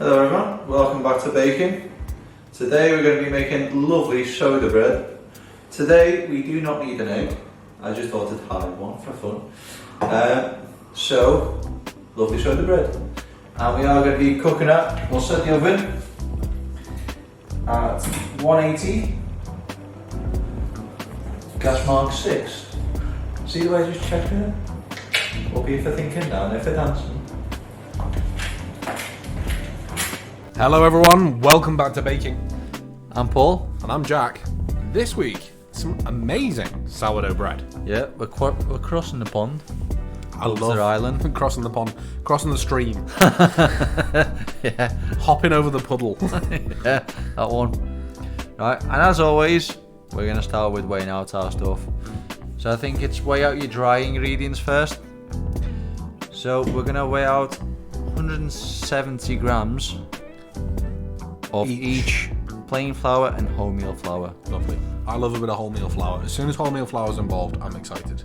Hello everyone, welcome back to baking. Today we're going to be making lovely soda bread. Today we do not need an egg, I just thought I'd hide one for fun. So, lovely soda bread. And we are going to be cooking it, we'll set the oven at 180, gas mark 6. See the way I just checked it? Up here for thinking, down there for dancing. Hello everyone, welcome back to baking. I'm Paul. And I'm Jack. This week, some amazing sourdough bread. Yeah, we're crossing the pond. I love the island. Crossing the pond, crossing the stream. Yeah. Hopping over the puddle. Yeah, that one. Right, and as always, we're going to start with weighing out our stuff. So I think it's weigh out your dry ingredients first. So we're going to weigh out 170 grams of each plain flour and wholemeal flour. Lovely. I love a bit of wholemeal flour. As soon as wholemeal flour is involved, I'm excited.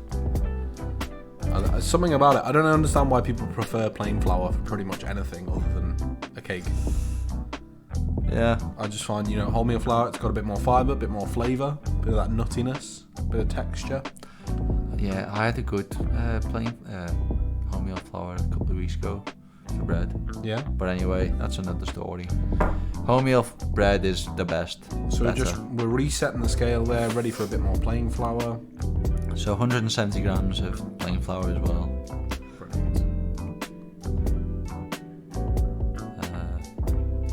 Something about it. I don't understand why people prefer plain flour for pretty much anything other than a cake. Yeah. I just find, wholemeal flour, it's got a bit more fibre, a bit more flavour, a bit of that nuttiness, a bit of texture. Yeah, I had a good plain wholemeal flour a couple of weeks ago for bread. Yeah. But anyway, that's another story. Wholemeal bread is the best. So we're resetting the scale there, ready for a bit more plain flour. So 170 grams of plain flour as well. Brilliant.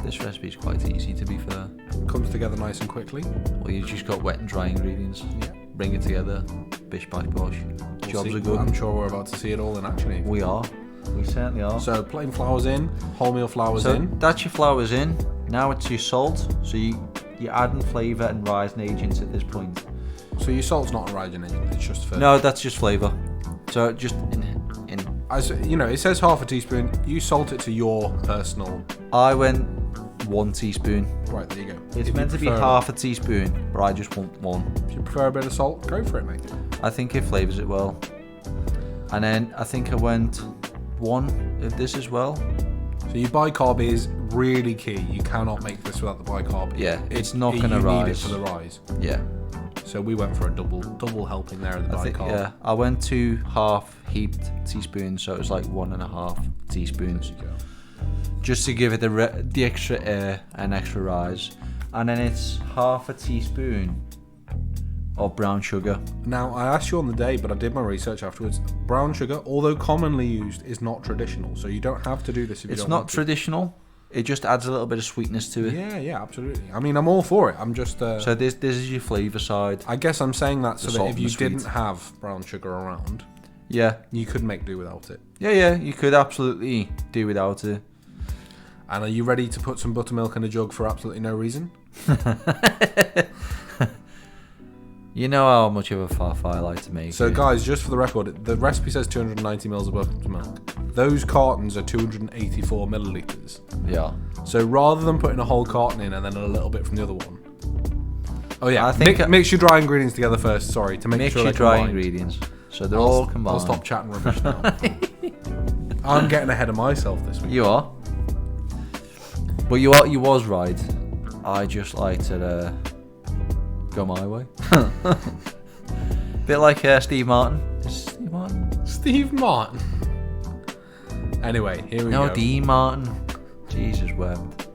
This recipe is quite easy, to be fair. Comes together nice and quickly. Well, you just got wet and dry ingredients. Yeah. Bring it together. Bish bash bosh. Jobs are good. I'm sure we're about to see it all in action here. We are. We certainly are. So plain flour's in, wholemeal flour's in. That's your flour's in. Now it's your salt. So you're adding flavour and rising agents at this point. So your salt's not a rising agent, it's just for... No, that's just flavour. So just in. As it says half a teaspoon. You salt it to your personal... I went 1 teaspoon. Right, there you go. It's meant to be half a teaspoon, but I just want 1. If you prefer a bit of salt, go for it, mate. I think it flavours it well. And then I think I went 1 of this as well. So your bicarb is really key. You cannot make this without the bicarb. Yeah, it's not going to rise. You need it for the rise. Yeah. So we went for a double helping there of the bicarb. I went to half heaped teaspoons, so it was like 1.5 teaspoons. There you go. Just to give it the extra air and extra rise. And then it's half a teaspoon of brown sugar. Now, I asked you on the day, but I did my research afterwards. Brown sugar, although commonly used, is not traditional. So you don't have to do this if you don't want to. It's not traditional. It just adds a little bit of sweetness to it. Yeah, absolutely. I mean, I'm all for it. I'm just... So this is your flavour side. I guess I'm saying that so that if you sweet. didn't have brown sugar around, yeah, you could make do without it. Yeah, you could absolutely do without it. And are you ready to put some buttermilk in a jug for absolutely no reason? You know how much of a faff I like to make. So guys, just for the record, the recipe says 290 mils of buttermilk. Those cartons are 284 millilitres. Yeah. So rather than putting a whole carton in and then a little bit from the other one. Oh yeah, I think mix your dry ingredients together first, sorry, to make mix sure your they're dry combined. ingredients. So they're all combined. I'll stop chatting rubbish now. I'm getting ahead of myself this week. You are. But you was right. I just like to go my way. Bit like Steve Martin. Is Steve Martin? Steve Martin. Anyway, here we go. No, Dean Martin. Jesus wept.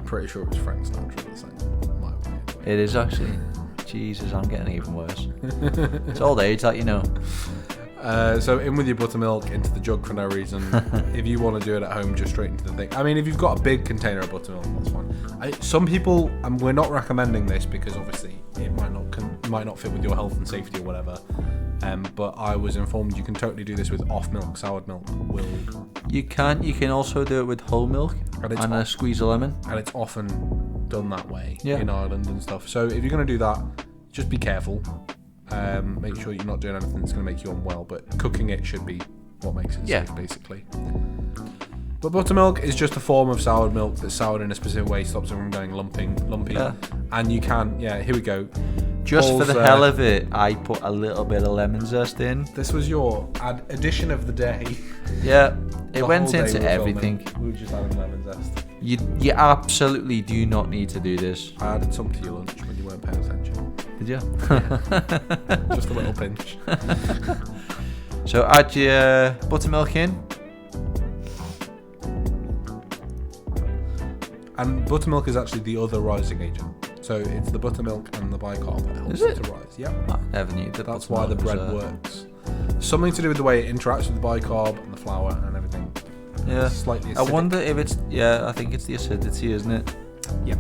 Pretty sure it was Frank Sinatra the same. My opinion. It is actually. Jesus, I'm getting even worse. It's old age, that you know. So in with your buttermilk into the jug for no reason. If you want to do it at home, just straight into the thing. I mean, if you've got a big container of buttermilk, that's fine. Some people, and we're not recommending this because obviously it might not fit with your health and safety or whatever. But I was informed you can totally do this with off milk, soured milk. You can also do it with whole milk and a squeeze of lemon. And it's often done that way in Ireland and stuff. So if you're going to do that, just be careful. Make sure you're not doing anything that's going to make you unwell, but cooking it should be what makes it safe, basically. But buttermilk is just a form of soured milk that's soured in a specific way, stops it from going lumpy. Yeah. And you can, here we go. Just for Paul's, the hell of it, I put a little bit of lemon zest in. This was your addition of the day. Yeah, it The went whole day into we were everything. filming, we were just adding lemon zest. You absolutely do not need to do this. I added some to your lunch when you weren't paying attention. Did you? Just a little pinch. So add your buttermilk in. And buttermilk is actually the other rising agent. So it's the buttermilk and the bicarb that helps Is it? it to rise. Yeah. I never knew that. That's why the buttermilk bread was, works. Something to do with the way it interacts with the bicarb and the flour and everything. Yeah. It's slightly I acidic. wonder if it's. Yeah, I think it's the acidity, isn't it? Yeah.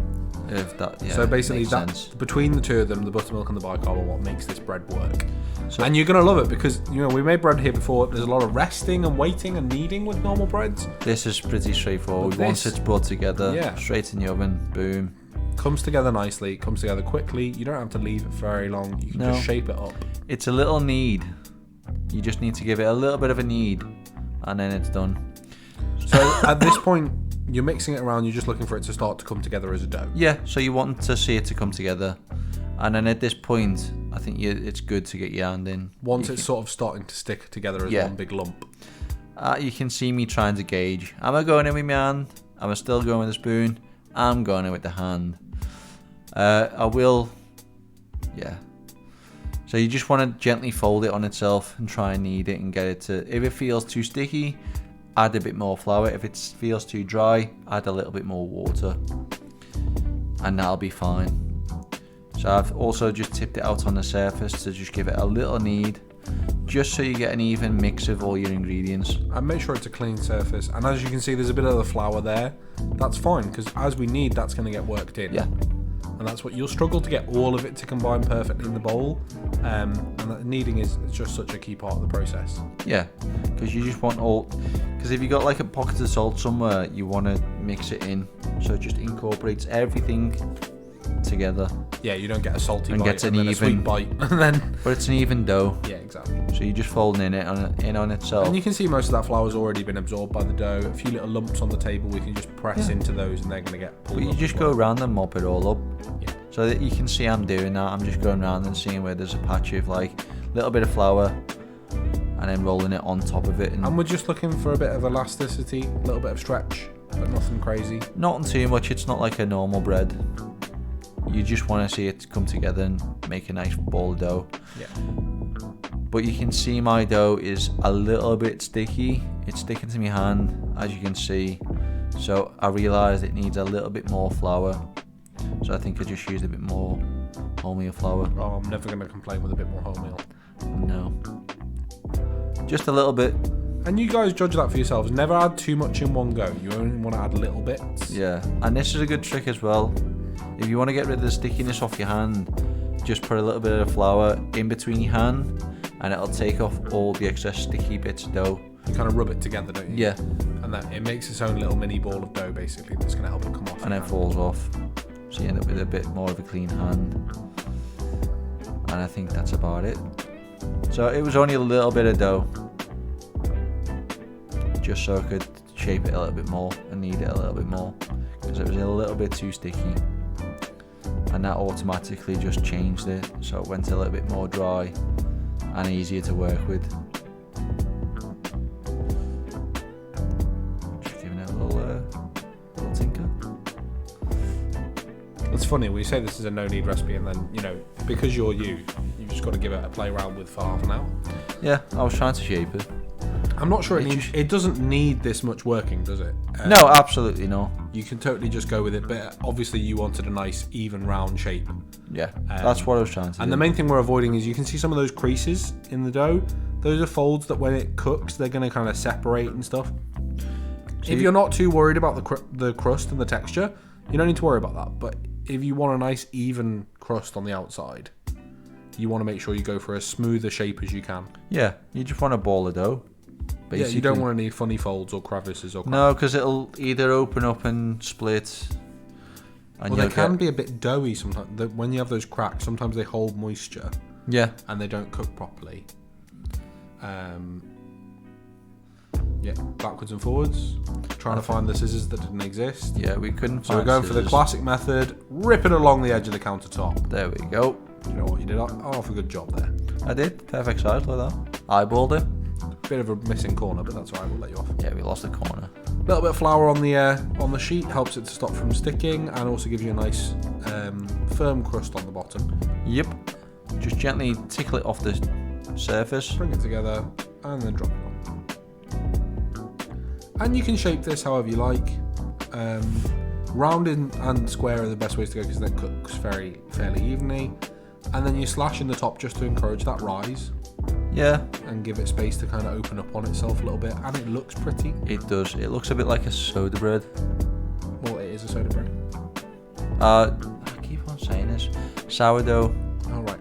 If that. Yeah. So basically, makes that sense. between the two of them, the buttermilk and the bicarb are what makes this bread work. So, And you're gonna love it because we made bread here before. There's a lot of resting and waiting and kneading with normal breads. this is pretty straightforward. But Once this- it's brought together, Yeah. straight in the oven, boom. Comes together nicely. Comes together quickly. You don't have to leave it for very long. You can No. just shape it up. It's a little knead. You just need to give it a little bit of a knead, and then it's done. So at this point, you're mixing it around. You're just looking for it to start to come together as a dough. Yeah, so you want to see it to come together, and then at this point, I think it's good to get your hand in. Once You it's sort of starting to stick together as Yeah. one big lump. You can see me trying to gauge. Am I going in with my hand? Am I still going with the spoon? I'm going in with the hand. I will. Yeah. So you just want to gently fold it on itself and try and knead it and get it to. If it feels too sticky, add a bit more flour. If it feels too dry, add a little bit more water, and that'll be fine. So I've also just tipped it out on the surface to just give it a little knead, just so you get an even mix of all your ingredients. And make sure it's a clean surface. And as you can see, there's a bit of the flour there. That's fine because as we knead, that's going to get worked in. Yeah. And that's what you'll struggle to get all of it to combine perfectly in the bowl. And that kneading is just such a key part of the process. Yeah, because you just want all. Because if you got like a pocket of salt somewhere, you want to mix it in, so it just incorporates everything together. Yeah, you don't get a salty And bite gets and an then a sweet even- bite, and then But it's an even dough, yeah, exactly. so you're just folding in on itself. And you can see most of that flour's already been absorbed by the dough. A few little lumps on the table, we can just press Yeah. into those, and they're going to get pulled But you up just as go well. around and mop it all up. Yeah. So that you can see I'm doing that. I'm just going around and seeing where there's a patch of like little bit of flour, and then rolling it on top of it. And we're just looking for a bit of elasticity, a little bit of stretch, but nothing crazy. Not too much. It's not like a normal bread. You just want to see it come together and make a nice ball of dough. Yeah. But you can see my dough is a little bit sticky. It's sticking to my hand, as you can see. So I realised it needs a little bit more flour. So I think I just used a bit more wholemeal flour. Oh, I'm never going to complain with a bit more wholemeal. No. Just a little bit. And you guys judge that for yourselves. Never add too much in one go. You only want to add little bits. Yeah. And this is a good trick as well. If you want to get rid of the stickiness off your hand, just put a little bit of flour in between your hand, and it'll take off all the excess sticky bits of dough. You kind of rub it together, don't you? Yeah. And that it makes its own little mini ball of dough, basically, that's going to help it come off. And then your hand. falls off. So you end up with a bit more of a clean hand. And I think that's about it. So it was only a little bit of dough, just so I could shape it a little bit more and knead it a little bit more, because it was a little bit too sticky. And that automatically just changed it, so it went a little bit more dry and easier to work with. Just giving it a little tinker. It's funny, we say this is a no-knead recipe, and then, because you've just got to give it a play around with for half an hour. Yeah, I was trying to shape it. I'm not sure it doesn't need this much working, does it? No, absolutely not. You can totally just go with it, but obviously you wanted a nice, even, round shape. Yeah, that's what I was trying to do. And the main thing we're avoiding is you can see some of those creases in the dough. Those are folds that when it cooks, they're going to kind of separate and stuff. So if you're not too worried about the crust and the texture, you don't need to worry about that. But if you want a nice, even crust on the outside, you want to make sure you go for as smooth a shape as you can. Yeah, you just want a ball of dough. Yeah, you don't want any funny folds or crevices or. No, because it'll either open up and split. And Well, they can be a bit doughy sometimes. When you have those cracks, sometimes they hold moisture. Yeah. And they don't cook properly. Yeah, backwards and forwards. Trying to find the scissors that didn't exist. Yeah, we couldn't find So we're going for the scissors. classic method. Rip it along the edge of the countertop. There we go. You know what, you did half a good job there. I did. Perfect size like that. Eyeballed it. Bit of a missing corner, but that's alright, we'll let you off. Yeah, we lost the corner. A little bit of flour on the sheet helps it to stop from sticking, and also gives you a nice firm crust on the bottom. Yep. Just gently tickle it off the surface. Bring it together, and then drop it on. And you can shape this however you like. Rounded and square are the best ways to go because it cooks fairly evenly. And then you slash in the top just to encourage that rise. Yeah. And give it space to kind of open up on itself a little bit. And it looks pretty. It does. It looks a bit like a soda bread. Well, it is a soda bread. I keep on saying this. Sourdough. All right.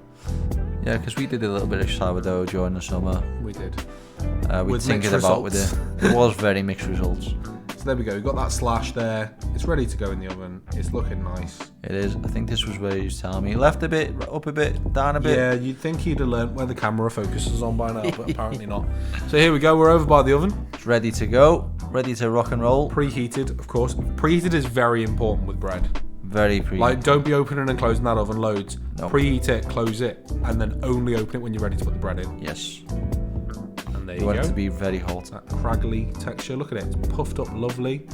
Yeah, because we did a little bit of sourdough during the summer. We did. We With tinkered mixed about with it. It was very mixed results. So there we go. We've got that slash there. It's ready to go in the oven. It's looking nice. It is. I think this was where he was telling me. Left a bit, up a bit, down a bit. Yeah, you'd think he'd have learnt where the camera focuses on by now, but apparently not. So here we go. We're over by the oven. It's ready to go. Ready to rock and roll. Preheated, of course. Preheated is very important with bread. Very pre. Like, don't be opening and closing that oven loads. Nope. Preheat it, close it, and then only open it when you're ready to put the bread in. Yes. And there You you want go. it to be very hot. That craggly texture. Look at it. It's puffed up lovely.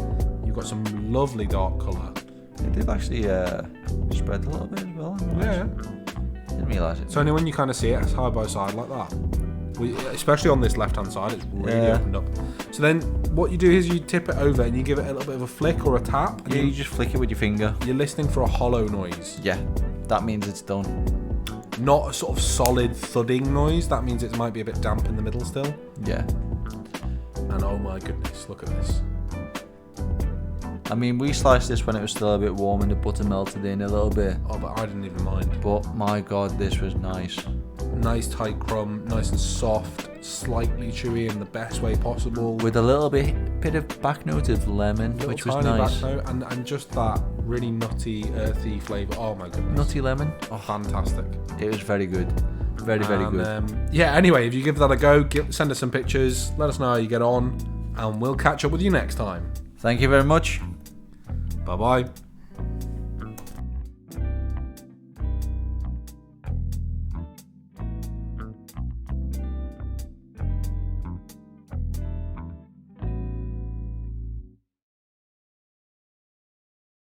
You've got some lovely dark colour. It did actually spread a little bit as well. Yeah. Didn't realise it. So only when you kind of see it side by side like that. Especially on this left hand side, it's really opened up. So then what you do is you tip it over and you give it a little bit of a flick or a tap. And Yeah, you just flick it with your finger. you're listening for a hollow noise. Yeah, that means it's done. Not a sort of solid thudding noise. That means it might be a bit damp in the middle still. Yeah. And oh my goodness, look at this. I mean, we sliced this when it was still a bit warm and the butter melted in a little bit. Oh, but I didn't even mind. But my god, this was nice. Nice tight crumb, nice and soft, slightly chewy in the best way possible. With a little bit of back note of lemon, which was tiny nice. back note, and just that really nutty, earthy flavour. Oh my goodness. Nutty lemon. Oh, fantastic. It was very good. Very good. Yeah, anyway, if you give that a go, send us some pictures, let us know how you get on, and we'll catch up with you next time. Thank you very much. Bye-bye.